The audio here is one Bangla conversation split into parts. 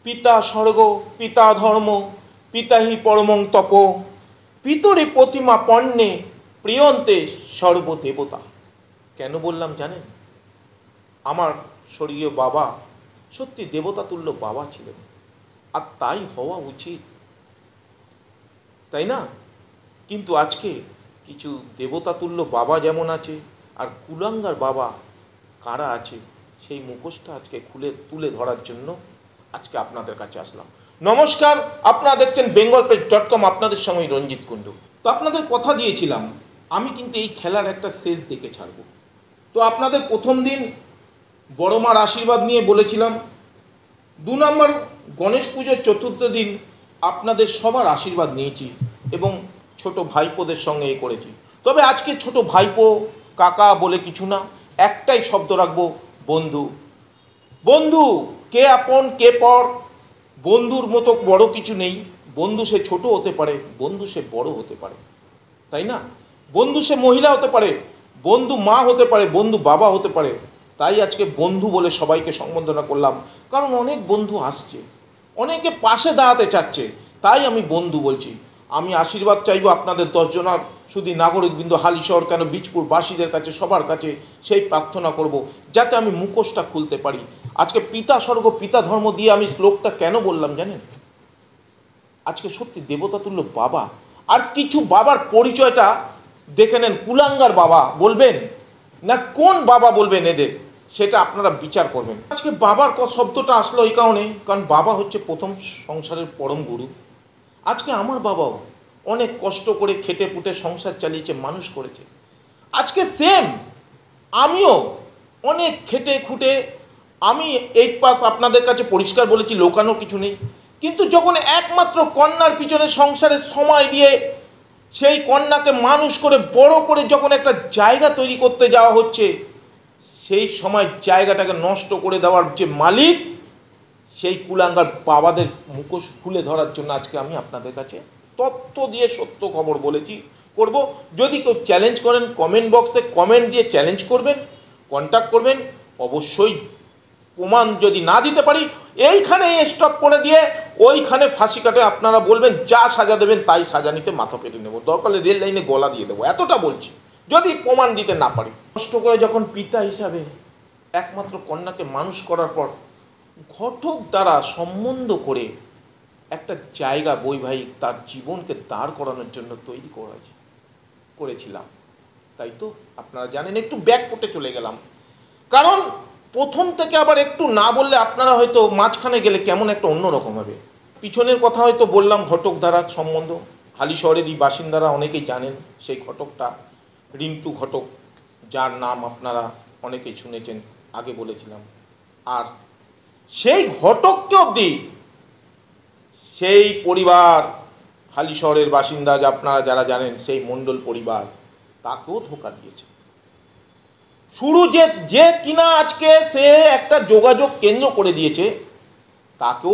পিতা স্বর্গ, পিতা ধর্ম, পিতাহি পরমং তপ, পিতরে প্রতিমা পণ্যে প্রিয়ন্তে সর্বদেবতা। কেন বললাম জানেন? আমার স্বর্গীয় বাবা সত্যি দেবতা তুল্য বাবা ছিলেন, আর তাই হওয়া উচিত, তাই না? কিন্তু আজকে কিছু দেবতা তুল্য বাবা যেমন আছে, আর কুলাঙ্গার বাবা কারা আছে, সেই মুখোশটা আজকে তুলে ধরার জন্য আজকে আপনাদের কাছে আসলাম। নমস্কার, আপনারা দেখছেন bengalpage.com, আপনাদের সঙ্গে রঞ্জিত কুণ্ডু। তো আপনাদের কথা দিয়েছিলাম আমি কিন্তু এই খেলার একটা শেষ দেখে ছাড়ব। তো আপনাদের প্রথম দিন বড় মার আশীর্বাদ নিয়ে বলেছিলাম, 2 নম্বর গণেশ পুজোর চতুর্থ দিন আপনাদের সবার আশীর্বাদ নিয়েছি এবং ছোট ভাইপোদের সঙ্গে এ করেছি। তবে আজকে ছোট ভাইপো কাকা বলে কিছু না, একটাই শব্দ রাখবো, বন্ধু। বন্ধু কে আপন কে পর, বন্ধুর মতো বড় কিছু নেই। বন্ধু সে ছোট হতে পারে, বন্ধু সে বড় হতে পারে, তাই না? বন্ধু সে মহিলা হতে পারে, বন্ধু মা হতে পারে, বন্ধু বাবা হতে পারে। তাই আজকে বন্ধু বলে সবাইকে সম্বোধনা করলাম, কারণ অনেক বন্ধু আসছে, অনেকে পাশে দাঁড়াতে চাচ্ছে, তাই আমি বন্ধু বলছি। আমি আশীর্বাদ চাইবো আপনাদের 10 জনার শুধু নাগরিকবৃন্দ, হালিশহর কেন বীজপুর বাসীদের কাছে, সবার কাছে সেই প্রার্থনা করব যাতে আমি মুখোশটা খুলতে পারি। আজকে পিতা স্বর্গ পিতা ধর্ম দিয়ে আমি শ্লোকটা কেন বললাম জানেন? আজকে সত্যি দেবতা তুল্য বাবা, আর কিছু বাবার পরিচয়টা দেখে নেন। কুলাঙ্গার বাবা বলবেন না কোন বাবা বলবেন এদের, সেটা আপনারা বিচার করবেন। আজকে বাবার শব্দটা আসলো এই কারণ বাবা হচ্ছে প্রথম সংসারের পরম গুরু। আজকে আমার বাবাও অনেক কষ্ট করে খেটে পুটে সংসার চালিয়েছে, মানুষ করেছে। আজকে সেম আমিও অনেক খেটে খুটে, আমি 8 পাস আপনাদের কাছে পরিষ্কার বলেছি, লোকানো কিছু নেই। কিন্তু যখন একমাত্র কন্যার পিছনে সংসারে সময় দিয়ে সেই কন্যাকে মানুষ করে বড় করে যখন একটা জায়গা তৈরি করতে যাওয়া হচ্ছে, সেই সময় জায়গাটাকে নষ্ট করে দেওয়ার যে মালিক, সেই কুলাঙ্গার বাবাদের মুখোশ খুলে ধরার জন্য আজকে আমি আপনাদের কাছে তথ্য দিয়ে সত্য খবর বলেছি, করব। যদি কেউ চ্যালেঞ্জ করেন কমেন্ট বক্সে কমেন্ট দিয়ে চ্যালেঞ্জ করবেন, কন্ট্যাক্ট করবেন। অবশ্যই প্রমাণ যদি না দিতে পারি এইখানে স্টপ করে দিয়ে ওইখানে ফাঁসি কাটে আপনারা বলবেন যা সাজা দেবেন তাই সাজা নিতে মাথা পেতে নেব, দরকার হলে রেল লাইনে গলা দিয়ে দেবো, এতটা বলছি। যদি প্রমাণ দিতে না পারি, কষ্ট করে যখন পিতা হিসাবে একমাত্র কন্যাকে মানুষ করার পর ঘটক দ্বারা সম্বন্ধ করে একটা জায়গা বৈবাহিক তার জীবনকে দাঁড় করানোর জন্য তৈরি করেছিলাম, তাই তো আপনারা জানেন। একটু ব্যাক ফুটে চলে গেলাম, কারণ প্রথম থেকে আবার একটু না বললে আপনারা হয়তো মাঝখানে গেলে কেমন একটা অন্যরকম হবে। পিছনের কথা হয়তো বললাম, ঘটক দ্বারা সম্বন্ধ, হালিশহরেরই বাসিন্দারা অনেকেই জানেন সেই ঘটকটা, রিন্টু ঘটক, যার নাম আপনারা অনেকেই শুনেছেন, আগে বলেছিলাম। আর সেই ঘটককে অবধি সেই পরিবার, হালিশহরের বাসিন্দা আপনারা যারা জানেন, সেই মণ্ডল পরিবার তাকেও ধোঁকা দিয়েছে। শুরু যে কিনা আজকে সে একটা যোগাযোগ কেন্দ্র করে দিয়েছে, তাকে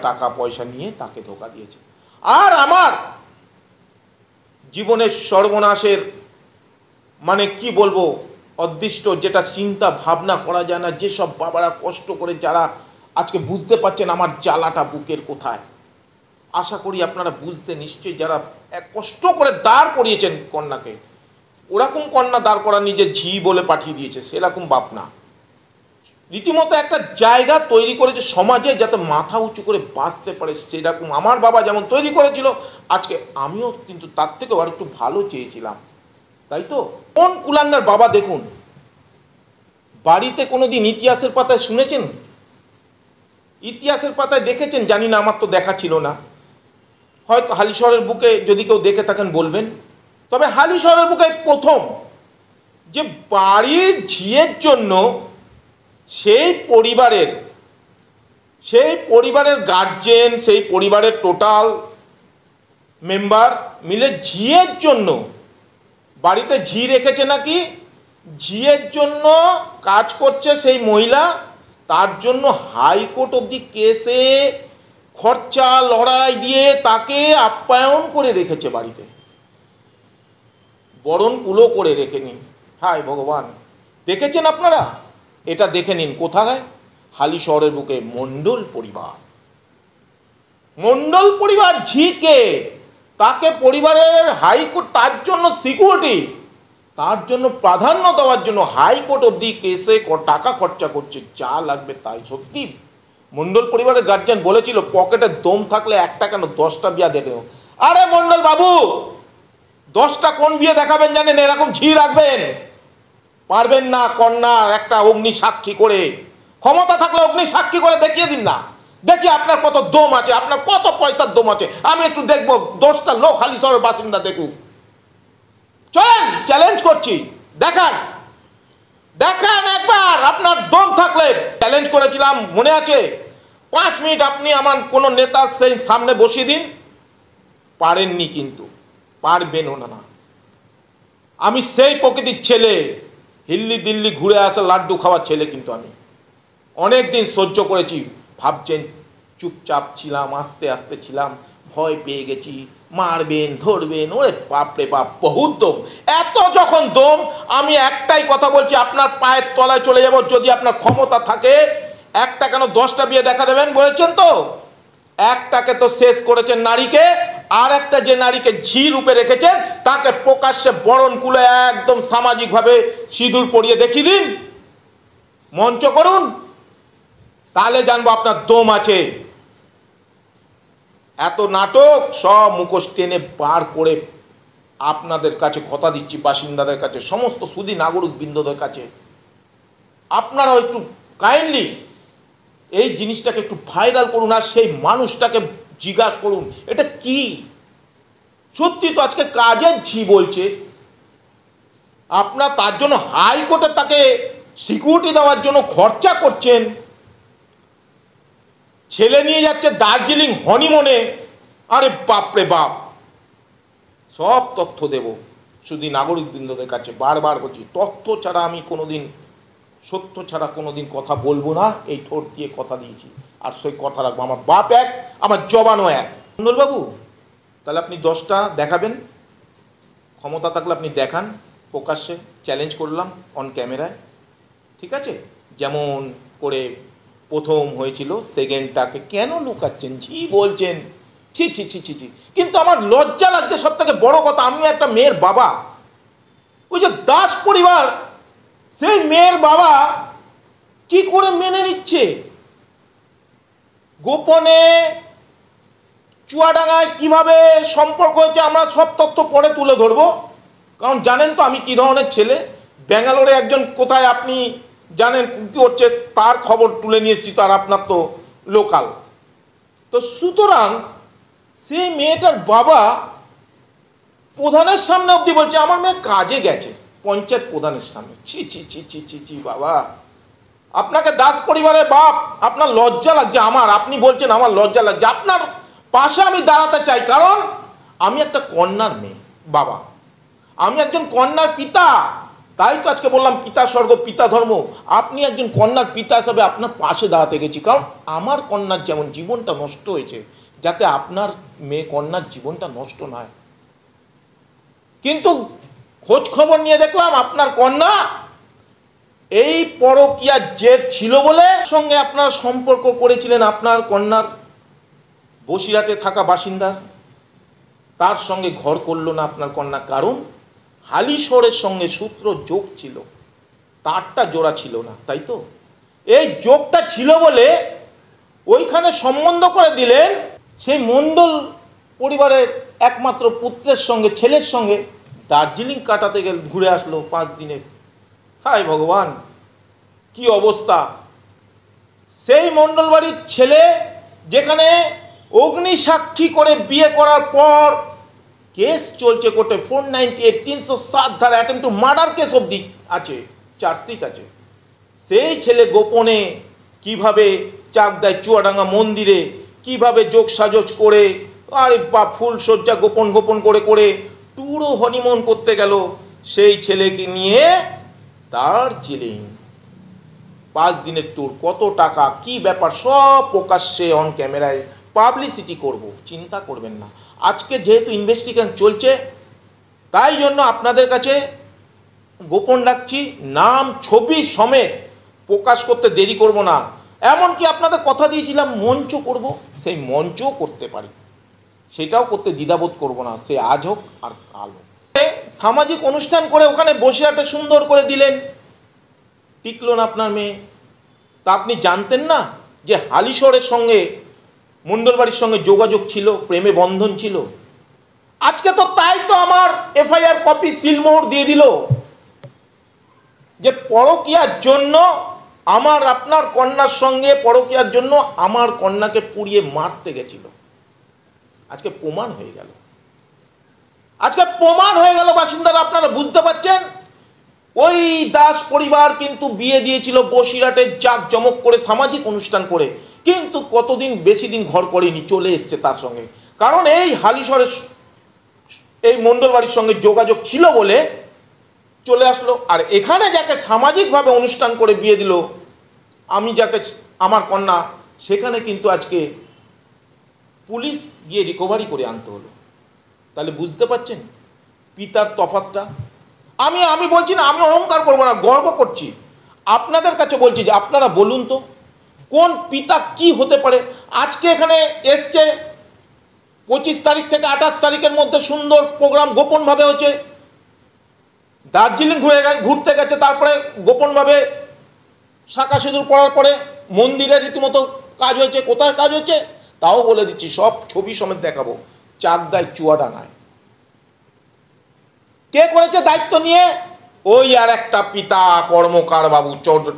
টাকা পয়সা নিয়ে তাকে ধোঁকা দিয়েছে। আর আমার জীবনের সর্বনাশের মানে কি বলবো, অদৃষ্ট, যেটা চিন্তা ভাবনা করা যায় না, যেসব বাবারা কষ্ট করে যারা আজকে বুঝতে পারছেন আমার জ্বালাটা বুকের কোথায়। আশা করি আপনারা বুঝতে নিশ্চয়ই, যারা কষ্ট করে দাঁড় করিয়েছেন কন্যাকে, ওরকম কন্যা দাঁড় করা নিজে ঝি বলে পাঠিয়ে দিয়েছে, সেরকম বাপ না। রীতিমতো একটা জায়গা তৈরি করেছে সমাজে যাতে মাথা উঁচু করে বাঁচতে পারে, সেরকম আমার বাবা যেমন তৈরি করেছিল, আজকে আমিও কিন্তু তার থেকেও আর একটু ভালো চেয়েছিলাম, তাই তো। কোন কুলাঙ্গার বাবা দেখুন, বাড়িতে কোনোদিন ইতিহাসের পাতায় শুনেছেন, ইতিহাসের পাতায় দেখেছেন জানি না, আমার তো দেখা ছিল না, হয়তো হালিশহরের বুকে যদি কেউ দেখে থাকেন বলবেন। তবে হালিশহরের বুকে প্রথম যে বাড়ির ঝিয়ের জন্য সেই পরিবারের গার্জেন, সেই পরিবারের টোটাল মেম্বার মিলে ঝিয়ের জন্য বাড়িতে ঝি রেখেছে, নাকি ঝিয়ের জন্য কাজ করছে সেই মহিলা, তার জন্য হাইকোর্ট অবধি কেসে খরচা লড়াই দিয়ে তাকে আপ্যায়ন করে রেখেছে বাড়িতে, বরণ কুলো করে রেখে নিন। হায় ভগবান, দেখেছেন আপনারা? এটা দেখে নিন কোথায়? হালিশহরের বুকে মণ্ডল পরিবার। মণ্ডল পরিবার ঝিকে, তাকে পরিবারের হাইকোর্ট তার জন্য সিকিউরিটি, তার জন্য প্রাধান্য দেওয়ার জন্য হাইকোর্ট অবধি কেসে টাকা খরচা করছে, যা লাগবে তাই। সত্যি মণ্ডল পরিবারের গার্জিয়ান বলেছিল পকেটে দম থাকলে একটা কেন 10টা বিয়া দেখে। আরে মণ্ডল বাবু, 10টা কোন বিয়ে দেখাবেন জানেন? এরকম ঝি রাখবেন? পারবেন না। কন্যা একটা অগ্নি সাক্ষী করে, ক্ষমতা থাকলে অগ্নি সাক্ষী করে দেখিয়ে দিন না, দেখি আপনার কত দম আছে, আপনার কত পয়সার দম আছে। আমি একটু দেখবো 10টা লোক হালিশহরের বাসিন্দা দেখুক। চলেন, চ্যালেঞ্জ করছি, দেখান দেখান একবার আপনার দম থাকলে। চ্যালেঞ্জ করেছিলাম মনে আছে? 5 মিনিট আপনি আমার কোনো নেতার সেই সামনে বসিয়ে দিন, পারেননি, কিন্তু পারবেনও না। আমি সেই প্রকৃতির ছেলে, হিল্লি দিল্লি ঘুরে আসা লাড্ডু খাওয়ার ছেলে, কিন্তু আমি অনেক দিন সহ্য করেছি। ভাবছেন চুপচাপ ছিলাম, আস্তে আস্তে ছিলাম, ভয় পেয়ে গেছি, মারবেন ধরবেন, ওরে বাপরে বাপ, বহুত দম। এত যখন দম, আমি একটাই কথা বলছি, আপনার পায়ের তলায় চলে যাব যদি আপনার ক্ষমতা থাকে। একটা কেন 10টা বিয়ে দেখা দেবেন বলেছেন তো? একটাকে তো শেষ করেছেন নারীকে, আর একটা যে নারীকে ঝি রূপে রেখেছেন তাকে প্রকাশ্যে বরণ কুলে একদম সামাজিকভাবে সিঁদুর পরিয়ে দেখিয়ে দিন, মঞ্চ করুন, তাহলে জানবো আপনার দম আছে। এত নাটক সব মুখোশ টেনে বার করে আপনাদের কাছে কথা দিচ্ছি, বাসিন্দাদের কাছে, সমস্ত সুধী নাগরিক বৃন্দদের কাছে, আপনারা একটু কাইন্ডলি এই জিনিসটাকে একটু ভাইরাল করুন, আর সেই মানুষটাকে জিজ্ঞাসা করুন এটা কি। সত্যি তো আজকে কাজের ঝি বলছে, আপনার তার জন্য হাইকোর্টে তাকে সিকিউরিটি দেওয়ার জন্য খরচা করছেন, ছেলে নিয়ে যাচ্ছে দার্জিলিং হনিমুনে। আরে বাপরে বাপ, সব তথ্য দেব শুধু নাগরিকবৃন্দদের কাছে। বারবার বলছি, তথ্য ছাড়া আমি কোনোদিন, সত্য ছাড়া কোনোদিন কথা বলবো না। এই ঠোঁট দিয়ে কথা দিয়েছি, আর সেই কথা রাখবো। আমার বাপ এক, আমার জবানও এক। মণ্ডলবাবু, তাহলে আপনি 10টা দেখাবেন, ক্ষমতা থাকলে আপনি দেখান, প্রকাশ্যে চ্যালেঞ্জ করলাম অন ক্যামেরায়, ঠিক আছে? যেমন করে প্রথম হয়েছিল, সেকেন্ডটাকে কেন লুকাচ্ছেন? ঝি বলছেন, ছি ছি ছি ছি ছি। কিন্তু আমার লজ্জা লাগছে সব থেকে বড় কথা, আমি একটা মেয়ের বাবা। ওই যে দাস পরিবার, সেই মেয়ের বাবা কি করে মেনে নিচ্ছে? গোপনে চুয়াডাঙ্গায় কিভাবে সম্পর্ক হয়েছে আমরা সব তথ্য পরে তুলে ধরবো, কারণ জানেন তো আমি কি ধরনের ছেলে। ব্যাঙ্গালোরে একজন কোথায় আপনি জানেন কি হচ্ছে, তার খবর তুলে নিয়ে এসেছি, তো আর আপনার তো লোকাল। তো সুতরাং সেই মেয়েটার বাবা প্রধানের সামনে অবধি বলছে আমার মেয়ে কাজে গেছে, পঞ্চায়েত প্রধানের সামনে। ছি ছি ছি ছি ছি ছি বাবা, আপনাকে দাস পরিবারের বাপ, আপনার লজ্জা লাগছে? আমার, আপনি বলছেন আমার লজ্জা লাগছে। আপনার পাশে আমি দাঁড়াতে চাই, কারণ আমি একটা কন্যার মেয়ে বাবা, আমি একজন কন্যার পিতা। তাই তো আজকে বললাম পিতা স্বর্গ পিতা ধর্ম। আপনি একজন কন্যার পিতা হিসাবে আপনার পাশে দাঁড়াতে গেছি, কারণ আমার কন্যার যেমন জীবনটা নষ্ট হয়েছে, যাতে আপনার মেয়ে কন্যার জীবনটা নষ্ট না হয়। কিন্তু খোঁজ খবর নিয়ে দেখলাম আপনার কন্যা এই পরকীয়ার জের ছিল বলে সঙ্গে আপনার সম্পর্ক করেছিলেন আপনার কন্যার বসিরহাটে থাকা বাসিন্দার, তার সঙ্গে ঘর করলো না আপনার কন্যা, কারণ হালিশহরের সঙ্গে সূত্র যোগ ছিল, তারটা জোড়া ছিল না, তাই তো? এই যোগটা ছিল বলে ওইখানে সম্বন্ধ করে দিলেন সেই মণ্ডল পরিবারের একমাত্র পুত্রের সঙ্গে, ছেলের সঙ্গে। দার্জিলিং কাটাতে গেলে ঘুরে আসলো 5 দিনে। হায় ভগবান, কি অবস্থা! সেই মণ্ডল বাড়ির ছেলে যেখানে অগ্নি সাক্ষী করে বিয়ে করার পর কেস চলছে কোর্টে, 498 307 ধারা অ্যাটেম্প টু মার্ডার কেস অবধি আছে, চার্জশিট আছে। সেই ছেলে গোপনে কিভাবে চাক দেয় চুয়াডাঙ্গা মন্দিরে, কিভাবে যোগ সাজজ করে, আরে বা ফুলসজ্জা গোপন গোপন করে করে ট্যুরও হনিমুন করতে গেল সেই ছেলেকে নিয়ে দার্জিলিং। 5 দিনের ট্যুর, কত টাকা, কি ব্যাপার, সব প্রকাশ্যে অন ক্যামেরায় পাবলিসিটি করব, চিন্তা করবেন না। আজকে যেহেতু ইনভেস্টিগেশন চলছে, তাই জন্য আপনাদের কাছে গোপন রাখছি, নাম ছবি সমেত প্রকাশ করতে দেরি করব না। এমনকি আপনাদের কথা দিয়েছিলাম মঞ্চ করব, সেই মঞ্চও করতে পারি, সেটাও করতে দ্বিধাবোধ করব না, সে আজ হোক আর কাল হোক। সামাজিক অনুষ্ঠান করে ওখানে বসে একটা সুন্দর করে দিলেন, টিকলো না আপনার মেয়ে। তা আপনি জানতেন না যে হালিশহরের সঙ্গে মণ্ডল বাড়ির সঙ্গে যোগাযোগ ছিল, প্রেমে বন্ধন ছিল? আজকে তো তাই তো আমার এফআইআর কপি সিলমোহর দিয়ে দিল যে পরকীয়ার জন্য আমার আপনার কন্যার সঙ্গে পরকীয়ার জন্য আমার কন্যাকে পুড়িয়ে মারতে গেছিল। আজকে প্রমাণ হয়ে গেল, আজকে প্রমাণ হয়ে গেল। বাসিন্দারা আপনারা বুঝতে পারছেন? ওই দাস পরিবার কিন্তু বিয়ে দিয়েছিল বসিরহাটে জাঁকজমক করে, সামাজিক অনুষ্ঠান করে, কিন্তু কতদিন বেশি দিন ঘর করেনি, চলে এসছে তার সঙ্গে। কারণ এই হালিশহরের এই মণ্ডল বাড়ির সঙ্গে যোগাযোগ ছিল বলে চলে আসলো। আর এখানে যাকে সামাজিকভাবে অনুষ্ঠান করে বিয়ে দিল, আমি যাকে আমার কন্যা, সেখানে কিন্তু আজকে পুলিশ গিয়ে রিকভারি করে আনতে হলো। তাহলে বুঝতে পারছেন পিতার তফাৎটা? আমি বলছি না, আমি অহংকার করবো না, গর্ব করছি। আপনাদের কাছে বলছি যে আপনারা বলুন তো কোন পিতা কি হতে পারে। আজকে এখানে এসছে 25 তারিখ থেকে 28 তারিখের মধ্যে সুন্দর প্রোগ্রাম গোপনভাবে হচ্ছে, দার্জিলিং ঘুরতে গেছে, তারপরে গোপনভাবে শাঁখা সিঁদুর পড়ার পরে মন্দিরে রীতিমতো কাজ হয়েছে। কোথায় কাজ হয়েছে তাও বলে দিচ্ছি, সব ছবি সমেত দেখাবো। চাকদায়, চুয়াডাঙ্গায়। কে করেছে দায়িত্ব নিয়ে? ওই আর একটা পিতা কর্মকার বাবু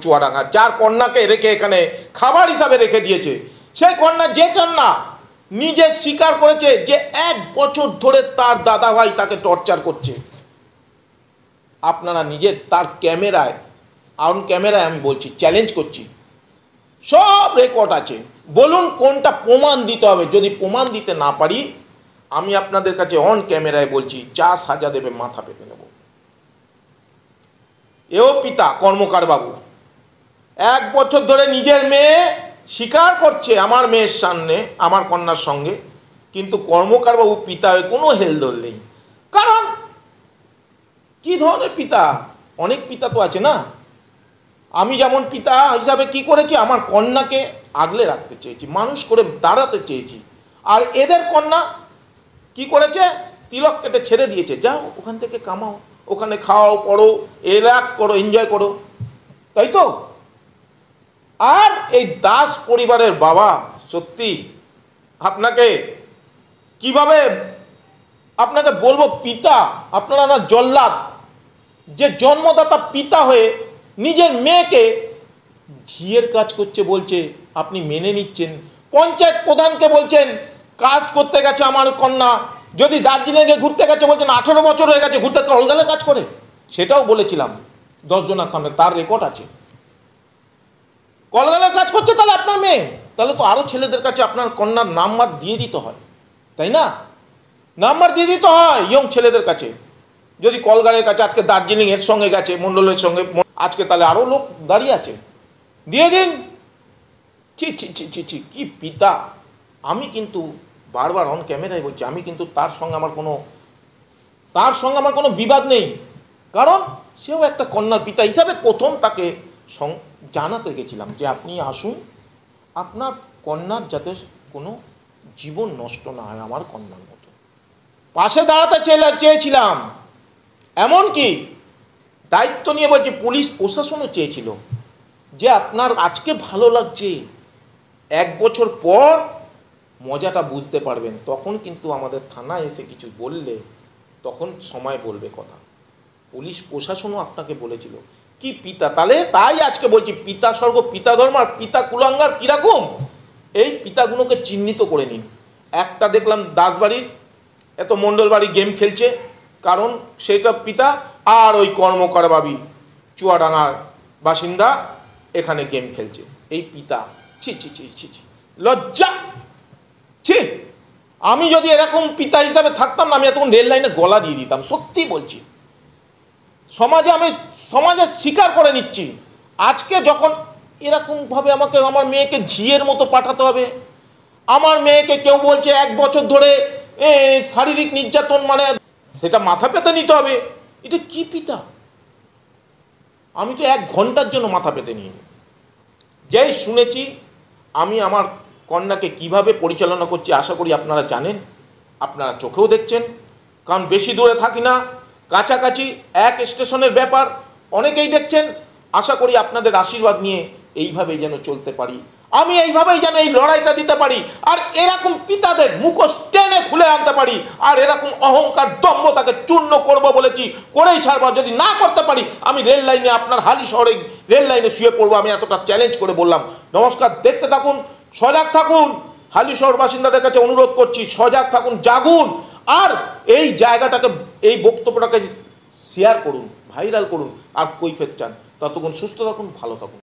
চুয়াডাঙ্গা, যার কন্যাকে রেখে এখানে খাবার হিসাবে রেখে দিয়েছে। সেই কন্যা, যে কন্যা নিজে স্বীকার করেছে যে 1 বছর ধরে তার দাদা ভাই তাকে টর্চার করছে। আপনারা নিজের তার ক্যামেরায়, অন ক্যামেরায় আমি বলছি, চ্যালেঞ্জ করছি, সব রেকর্ড আছে। বলুন কোনটা প্রমাণ দিতে হবে। যদি প্রমাণ দিতে না পারি, আমি আপনাদের কাছে অন ক্যামেরায় বলছি, যা সাজা দেবে মাথা পেতে নেব। এও পিতা কর্মকার বাবু 1 বছর ধরে নিজের মেয়ে স্বীকার করছে আমার মেয়ের সামনে, আমার কন্যার সঙ্গে, কিন্তু কর্মকার বাবু পিতা হয়ে কোনো হেলদোল নেই। কারণ কি ধরনের পিতা? অনেক পিতা তো আছে না। আমি যেমন পিতা হিসাবে কি করেছি, আমার কন্যাকে আগলে রাখতে চেয়েছি, মানুষ করে দাঁড়াতে চেয়েছি। আর এদের কন্যা কি করেছে? তিলক কেটে ছেড়ে দিয়েছে, যাও ওখান থেকে কামাও, ওখানে খাও, পড়ো, রিল্যাক্স করো, এনজয় করো, তাই তো? আর এই দাস পরিবারের বাবা, সত্যি আপনাকে কিভাবে আপনাকে বলবো, পিতা আপনারা না জল্লাদ, যে জন্মদাতা পিতা হয়ে নিজের মেয়েকে ঝিয়ের কাজ করছে বলছে, আপনি মেনে নিচ্ছেন। পঞ্চায়েত প্রধানকে বলছেন কাজ করতে গেছে আমার কন্যা, যদি দার্জিলিংয়ে ঘুরতে গেছে বলছেন 18 বছর হয়ে গেছে ঘুরতে, কলকাতায় কাজ করে। সেটাও বলেছিলাম 10 জনের সামনে, তার রেকর্ড আছে। কলকাতায় কাজ করছে, তাহলে আপনার মেয়ে, তাহলে তো আরও ছেলেদের কাছে আপনার কন্যার নাম্বার দিয়ে দিতে হয়, তাই না? নাম্বার দিয়ে দিতে হয় ইয়ং ছেলেদের কাছে। যদি কলকাতার কাছে আজকে দার্জিলিং এর সঙ্গে গেছে, মণ্ডলের সঙ্গে, আজকে তাহলে আরও লোক দাঁড়িয়ে আছে, দিয়ে দিন। ছি ছি ছি ছি ছি, কি পিতা! আমি কিন্তু বারবার অন ক্যামেরায় বলছি, আমি কিন্তু তার সঙ্গে আমার কোনো বিবাদ নেই। কারণ সেও একটা কন্যার পিতা হিসাবে প্রথম তাকে জানাতে গেছিলাম যে আপনি আসুন, আপনার কন্যার যাতে কোনো জীবন নষ্ট না হয় আমার কন্যার মতো, পাশে দাঁড়াতে চেয়েছিলাম। এমনকি দায়িত্ব নিয়ে বলছি, পুলিশ প্রশাসনও চেয়েছিল যে আপনার আজকে ভালো লাগছে, 1 বছর পর মজাটা বুঝতে পারবেন, তখন কিন্তু আমাদের থানায় এসে কিছু বললে তখন সময় বলবে কথা। পুলিশ প্রশাসনও আপনাকে বলেছিল। কি পিতা! তাহলে তাই আজকে বলছি, পিতা স্বর্গ পিতা ধর্ম, আর পিতা কুলাঙ্গার কীরকম, এই পিতাগুলোকে চিহ্নিত করে নিন। একটা দেখলাম দাসবাড়ির, এত মণ্ডল বাড়ি গেম খেলছে, কারণ সেটা পিতা। আর ওই কর্মকার বাবি চুয়াডাঙ্গার বাসিন্দা এখানে গেম খেলছে, এই পিতা। ছি ছি ছি ছি ছি, লজ্জা! ছি, আমি যদি এরকম পিতা হিসাবে থাকতাম না, আমি এতক্ষণ রেল লাইনে গলা দিয়ে দিতাম, সত্যি বলছি। সমাজে স্বীকার করে নিচ্ছি, আজকে যখন এরকমভাবে আমাকে আমার মেয়েকে ঝিয়ের মতো পাঠাতে হবে, আমার মেয়েকে কেউ বলছে 1 বছর ধরে শারীরিক নির্যাতন, মানে সেটা মাথা পেতে নিতে হবে। এটা কি পিতা? আমি তো 1 ঘন্টার জন্য মাথা পেতে নিইনি, যেই শুনেছি আমি আমার কন্যাকে কিভাবে পরিচালনা করছি, আশা করি আপনারা জানেন, আপনারা চোখেও দেখছেন, কারণ বেশি দূরে থাকি না, কাছাকাছি এক স্টেশনের ব্যাপার, অনেকেই দেখছেন। আশা করি আপনাদের আশীর্বাদ নিয়ে এইভাবেই যেন চলতে পারি, আমি এইভাবেই যেন এই লড়াইটা দিতে পারি, আর এরকম পিতাদের মুখোশ টেনে খুলে আনতে পারি, আর এরকম অহংকার দম্ভ তাকে চূর্ণ করব বলেছি, করেই ছাড়বো। যদি না করতে পারি আমি রেল লাইনে, আপনার হালি শহরে রেল লাইনে শুয়ে পড়বো, আমি এতটা চ্যালেঞ্জ করে বললাম। নমস্কার, দেখতে থাকুন, সজাগ থাকুন। হালি শহর বাসিন্দাদের কাছে অনুরোধ করছি, সজাগ থাকুন, জাগুন, আর এই জায়গাটাকে, এই বক্তব্যটাকে শেয়ার করুন, ভাইরাল করুন, আর কৈফিয়ত চান। ততক্ষণ সুস্থ থাকুন, ভালো থাকুন।